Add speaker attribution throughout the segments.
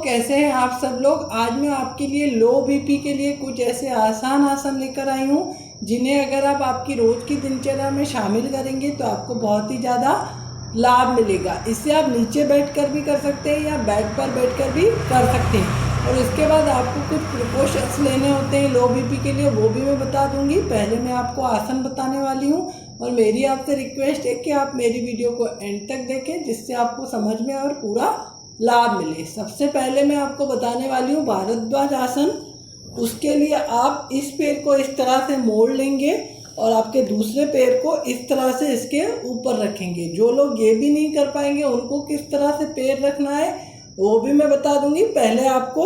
Speaker 1: कैसे हैं आप सब लोग। आज मैं आपके लिए लो बीपी के लिए कुछ ऐसे आसान आसन लेकर आई हूँ जिन्हें अगर आप आपकी रोज़ की दिनचर्या में शामिल करेंगे तो आपको बहुत ही ज़्यादा लाभ मिलेगा। इससे आप नीचे बैठकर भी कर सकते हैं या बेड पर बैठकर भी कर सकते हैं। और इसके बाद आपको कुछ प्रिकॉशंस लेने होते हैं लो बीपी के लिए, वो भी मैं बता दूंगी। पहले मैं आपको आसन बताने वाली हूँ और मेरी आपसे रिक्वेस्ट है कि आप मेरी वीडियो को एंड तक देखें जिससे आपको समझ में और पूरा लाभ मिले। सबसे पहले मैं आपको बताने वाली हूँ भारद्वाज आसन। उसके लिए आप इस पैर को इस तरह से मोड़ लेंगे और आपके दूसरे पैर को इस तरह से इसके ऊपर रखेंगे। जो लोग ये भी नहीं कर पाएंगे उनको किस तरह से पैर रखना है वो भी मैं बता दूंगी पहले आपको।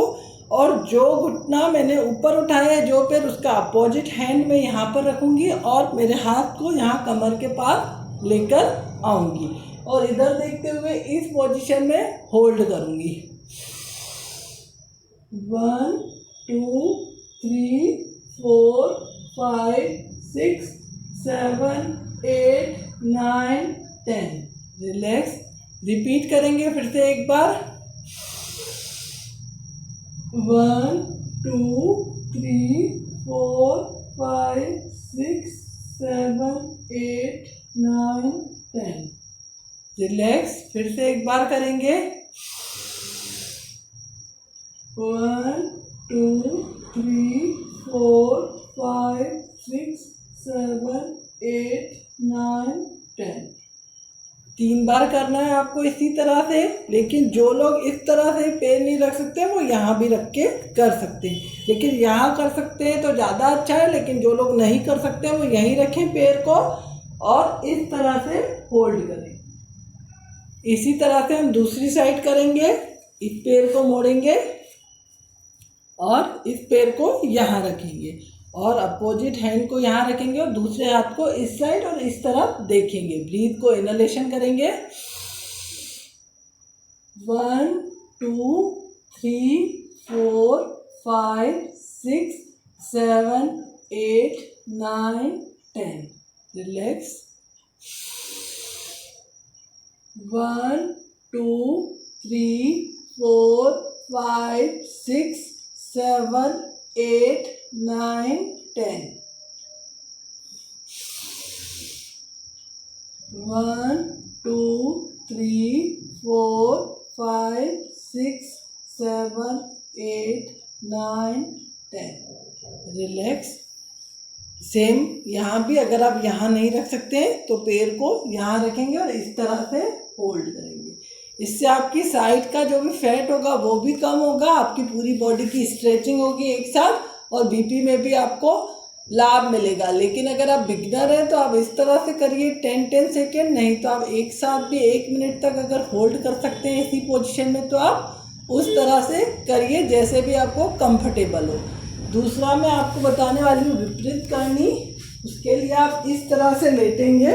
Speaker 1: और जो घुटना मैंने ऊपर उठाया है जो पैर, उसका अपोजिट हैंड मैं यहाँ पर रखूंगी और मेरे हाथ को यहाँ कमर के पास लेकर आऊंगी और इधर देखते हुए इस पोजीशन में होल्ड करूंगी। 1 2 3 4 5 6 7 8 9 10। रिलैक्स। रिपीट करेंगे फिर से एक बार। 1 2 3 4 5 6 7 8 9 10। रिलैक्स। फिर से एक बार करेंगे। 1 2 3 4 5 6 7 8 9 10। 3 बार करना है आपको इसी तरह से। लेकिन जो लोग इस तरह से पैर नहीं रख सकते वो यहाँ भी रख के कर सकते हैं, लेकिन यहाँ कर सकते हैं तो ज़्यादा अच्छा है। लेकिन जो लोग नहीं कर सकते वो यहीं रखें पैर को और इस तरह से होल्ड करें। इसी तरह से हम दूसरी साइड करेंगे। इस पैर को मोड़ेंगे और इस पैर को यहाँ रखेंगे और अपोजिट हैंड को यहाँ रखेंगे और दूसरे हाथ को इस साइड और इस तरफ देखेंगे। ब्रीथ को इनहेलेशन करेंगे। 1 2 3 4 5 6 7 8 9 10। रिलैक्स। 1 2 3 4 5 6 7 8 9 10। 1 2 3 4 5 6 7 8 9 10। रिलैक्स। सेम यहाँ भी अगर आप यहाँ नहीं रख सकते हैं तो पैर को यहाँ रखेंगे और इस तरह से होल्ड करेंगे। इससे आपकी साइड का जो भी फैट होगा वो भी कम होगा, आपकी पूरी बॉडी की स्ट्रेचिंग होगी एक साथ और बीपी में भी आपको लाभ मिलेगा। लेकिन अगर आप बिगिनर हैं तो आप इस तरह से करिए 10 सेकेंड, नहीं तो आप एक साथ भी 1 मिनट तक अगर होल्ड कर सकते हैं इसी पोजीशन में तो आप उस तरह से करिए जैसे भी आपको कंफर्टेबल हो। दूसरा मैं आपको बताने वाली हूँ विपरीत करनी। उसके लिए आप इस तरह से लेटेंगे,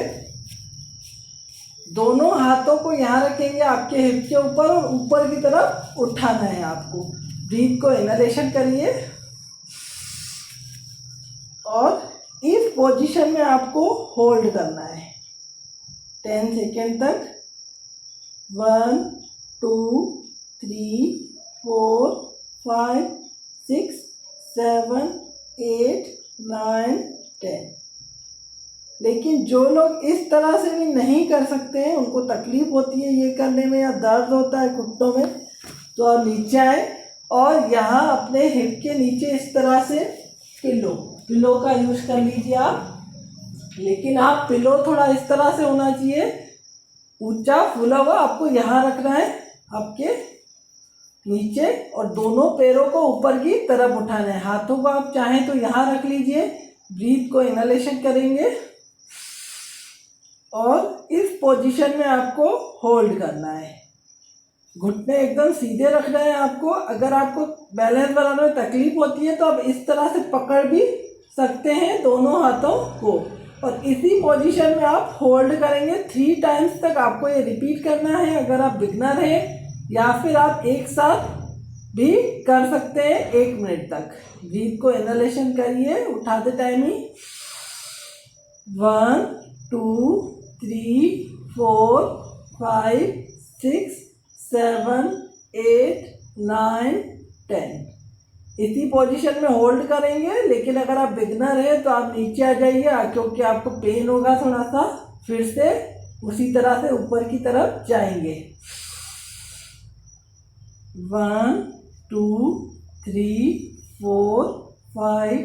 Speaker 1: दोनों हाथों को यहाँ रखेंगे आपके हिप के ऊपर और ऊपर की तरफ उठाना है आपको। ब्रीथ को इनहेलेशन करिए और इस पोजीशन में आपको होल्ड करना है 10 सेकेंड तक। 1 2 3 4 5 6 7 8 9 10। लेकिन जो लोग इस तरह से भी नहीं कर सकते हैं, उनको तकलीफ होती है ये करने में या दर्द होता है घुटनों में, तो आप नीचे आए और यहाँ अपने हिप के नीचे इस तरह से पिलो का यूज़ कर लीजिए आप। लेकिन आप पिलो थोड़ा इस तरह से होना चाहिए ऊंचा फूला हुआ, आपको यहाँ रखना है आपके नीचे और दोनों पैरों को ऊपर की तरफ उठाना है। हाथों को आप चाहें तो यहाँ रख लीजिए। ब्रीथ को इनहेलेशन करेंगे और इस पोजीशन में आपको होल्ड करना है। घुटने एकदम सीधे रखना है आपको। अगर आपको बैलेंस बनाने में तकलीफ होती है तो आप इस तरह से पकड़ भी सकते हैं दोनों हाथों को और इसी पोजीशन में आप होल्ड करेंगे 3 टाइम्स तक। आपको ये रिपीट करना है अगर आप बिगनर हैं, या फिर आप एक साथ भी कर सकते हैं 1 मिनट तक। ब्रीथ को इनहेलेशन करिए उठाते टाइम ही। 1 2 3 4 5 6 7 8 9, 10। इसी पोजीशन में होल्ड करेंगे, लेकिन अगर आप बिगनर हैं तो आप नीचे आ जाइए, क्योंकि आपको पेन होगा थोड़ा सा। फिर से उसी तरह से ऊपर की तरफ जाएंगे। 1, 2, 3, 4, 5,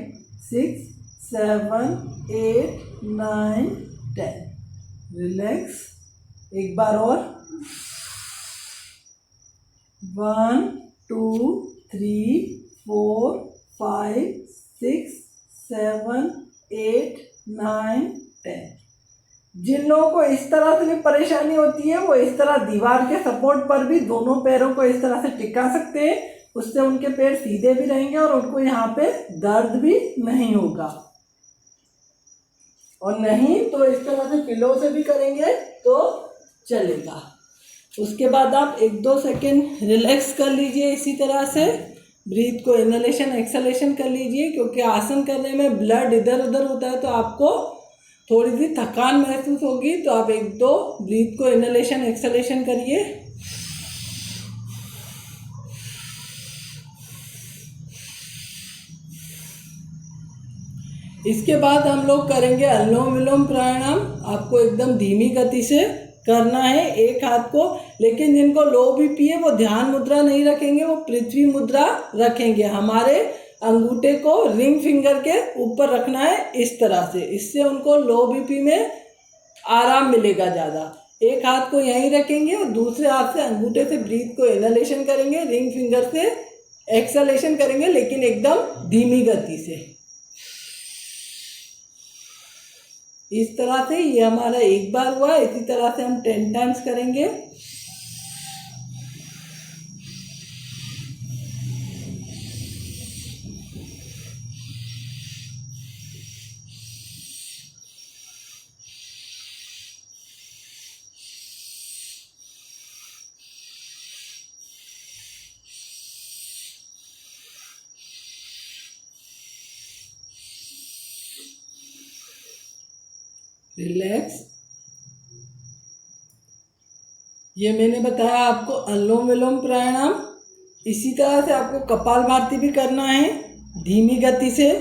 Speaker 1: 6, 7, 8, 9, 10। रिलैक्स। एक बार और। 1, 2, 3, 4, 5, 6, 7, 8, 9, 10। जिन लोगों को इस तरह से भी परेशानी होती है वो इस तरह दीवार के सपोर्ट पर भी दोनों पैरों को इस तरह से टिका सकते हैं। उससे उनके पैर सीधे भी रहेंगे और उनको यहाँ पे दर्द भी नहीं होगा। और नहीं तो इस तरह से पिलो से भी करेंगे तो चलेगा। उसके बाद आप 1-2 सेकेंड रिलैक्स कर लीजिए। इसी तरह से ब्रीथ को इनहेलेशन एक्सहेलेशन कर लीजिए, क्योंकि आसन करने में ब्लड इधर उधर होता है तो आपको थोड़ी सी थकान महसूस होगी। तो आप 1-2 ब्रीथ को इनहेलेशन एक्सहेलेशन करिए। इसके बाद हम लोग करेंगे अनुलोम विलोम प्राणायाम। आपको एकदम धीमी गति से करना है एक हाथ को, लेकिन जिनको लो बीपी है वो ध्यान मुद्रा नहीं रखेंगे, वो पृथ्वी मुद्रा रखेंगे। हमारे अंगूठे को रिंग फिंगर के ऊपर रखना है इस तरह से। इससे उनको लो बीपी में आराम मिलेगा ज़्यादा। एक हाथ को यहीं रखेंगे और दूसरे हाथ से अंगूठे से ब्रीथ को इनहेलेशन करेंगे, रिंग फिंगर से एक्सहेलेशन करेंगे, लेकिन एकदम धीमी गति से। इस तरह से ये हमारा एक बार हुआ। इसी तरह से हम 10 टाइम्स करेंगे। रिलैक्स। ये मैंने बताया आपको अनुलोम विलोम प्राणायाम। इसी तरह से आपको कपालभाति भी करना है धीमी गति से।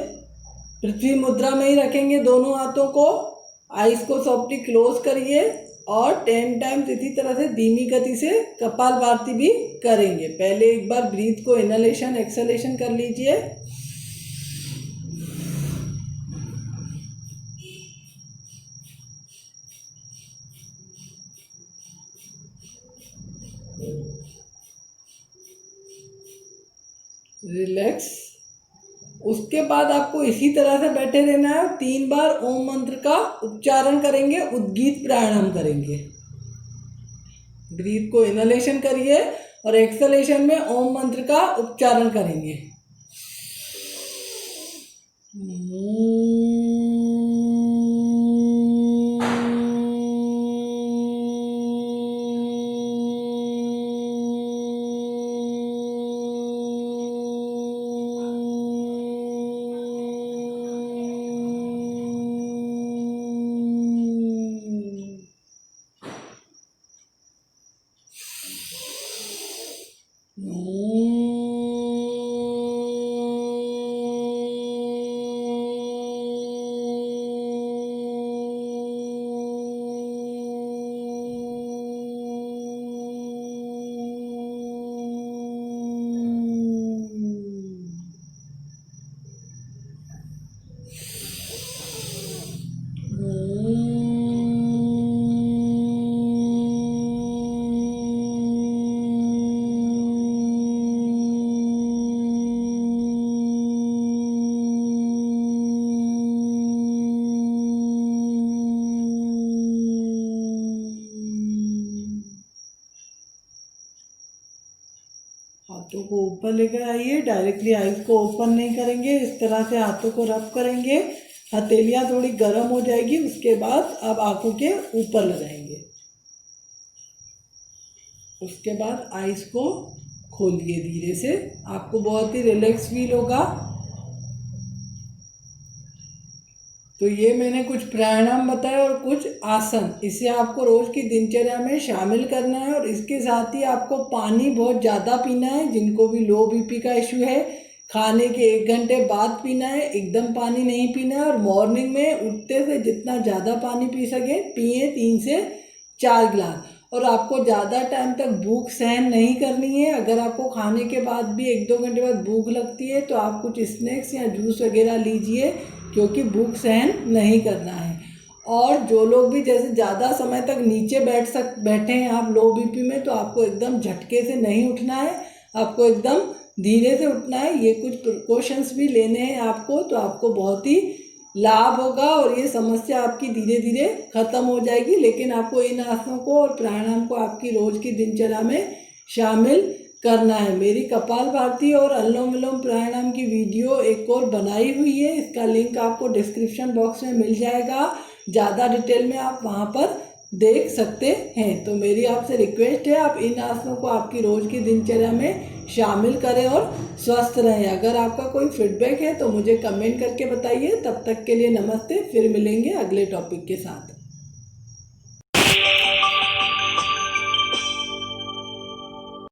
Speaker 1: पृथ्वी मुद्रा में ही रखेंगे दोनों हाथों को। आइज को सॉफ्टली क्लोज करिए और 10 टाइम्स इसी तरह से धीमी गति से कपालभाति भी करेंगे। पहले एक बार ब्रीथ को इनहेलेशन एक्सहेलेशन कर लीजिए। रिलैक्स। उसके बाद आपको इसी तरह से बैठे रहना है। 3 बार ओम मंत्र का उच्चारण करेंगे, उद्गीत प्राणायाम करेंगे। ब्रीथ को इनहेलेशन करिए और एक्सहेलेशन में ओम मंत्र का उच्चारण करेंगे। हाथों को ऊपर लेकर आइए। डायरेक्टली आईज को ओपन नहीं करेंगे। इस तरह से हाथों को रब करेंगे। हथेलियाँ थोड़ी गर्म हो जाएगी। उसके बाद आप आंखों के ऊपर लगाएंगे। उसके बाद आईज को खोलिए धीरे से। आपको बहुत ही रिलैक्स फील होगा। तो ये मैंने कुछ प्राणायाम बताए और कुछ आसन, इसे आपको रोज़ की दिनचर्या में शामिल करना है। और इसके साथ ही आपको पानी बहुत ज़्यादा पीना है। जिनको भी लो बीपी का इशू है, खाने के 1 घंटे बाद पीना है, एकदम पानी नहीं पीना है। और मॉर्निंग में उठते से जितना ज़्यादा पानी पी सके पिए, 3 से 4 गिलास। और आपको ज़्यादा टाइम तक भूख सहन नहीं करनी है। अगर आपको खाने के बाद भी 1-2 घंटे बाद भूख लगती है तो आप कुछ स्नैक्स या जूस वगैरह लीजिए, क्योंकि भूख सहन नहीं करना है। और जो लोग भी जैसे ज़्यादा समय तक नीचे बैठे हैं आप लो बीपी में, तो आपको एकदम झटके से नहीं उठना है, आपको एकदम धीरे से उठना है। ये कुछ प्रिकॉशंस भी लेने हैं आपको, तो आपको बहुत ही लाभ होगा और ये समस्या आपकी धीरे धीरे खत्म हो जाएगी। लेकिन आपको इन आसनों को और प्राणायाम को आपकी रोज़ की दिनचर्या में शामिल करना है। मेरी कपालभाति और अनुलोम विलोम प्राणायाम की वीडियो एक और बनाई हुई है, इसका लिंक आपको डिस्क्रिप्शन बॉक्स में मिल जाएगा। ज़्यादा डिटेल में आप वहाँ पर देख सकते हैं। तो मेरी आपसे रिक्वेस्ट है, आप इन आसनों को आपकी रोज़ की दिनचर्या में शामिल करें और स्वस्थ रहें। अगर आपका कोई फीडबैक है तो मुझे कमेंट करके बताइए। तब तक के लिए नमस्ते, फिर मिलेंगे अगले टॉपिक के साथ।